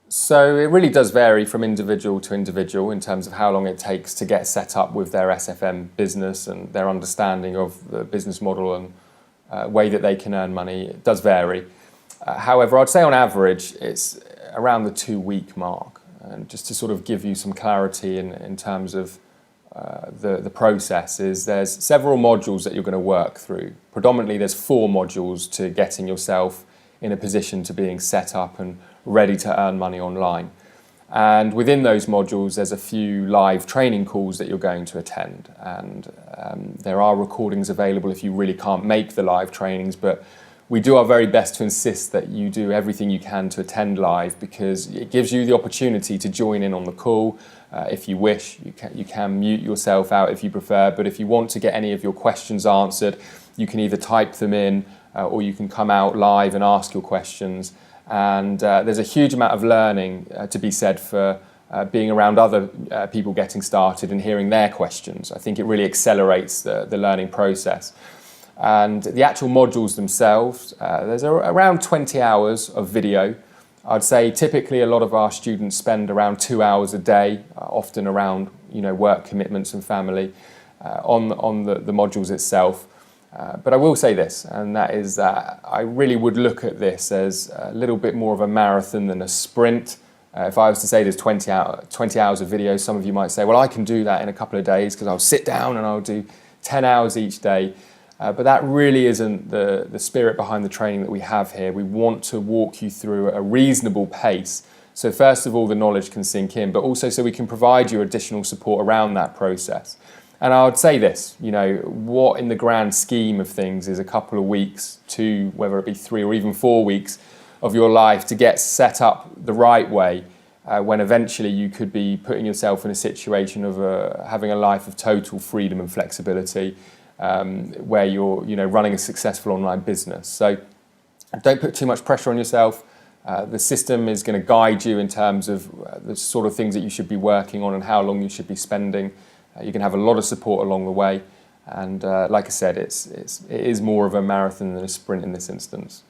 So it really does vary from individual to individual in terms of how long it takes to get set up with their SFM business and their understanding of the business model and way that they can earn money. It does vary. However, I'd say on average it's around the 2-week mark. And just to sort of give you some clarity in terms of the process is there's several modules that you're going to work through. Predominantly there's 4 modules to getting yourself in a position to being set up and ready to earn money online. And within those modules, there's a few live training calls that you're going to attend. And there are recordings available if you really can't make the live trainings, but we do our very best to insist that you do everything you can to attend live because it gives you the opportunity to join in on the call. If you wish, you can mute yourself out if you prefer, but if you want to get any of your questions answered, you can either type them in or you can come out live and ask your questions. And there's a huge amount of learning to be said for being around other people getting started and hearing their questions. I think it really accelerates the learning process. And the actual modules themselves, there's around 20 hours of video. I'd say typically a lot of our students spend around 2 hours a day, often around work commitments and family, on the modules itself. But I will say this, and that is that I really would look at this as a little bit more of a marathon than a sprint. If I was to say there's 20 hours of video, some of you might say, well, I can do that in a couple of days because I'll sit down and I'll do 10 hours each day. But that really isn't the spirit behind the training that we have here. We want to walk you through a reasonable pace. So first of all, the knowledge can sink in, but also so we can provide you additional support around that process. And I would say this, what in the grand scheme of things is a couple of weeks to, whether it be 3 or even 4 weeks of your life to get set up the right way, when eventually you could be putting yourself in a situation of having a life of total freedom and flexibility, where you're running a successful online business. So don't put too much pressure on yourself. The system is going to guide you in terms of the sort of things that you should be working on and how long you should be spending. You can have a lot of support along the way, and like I said, it is more of a marathon than a sprint in this instance.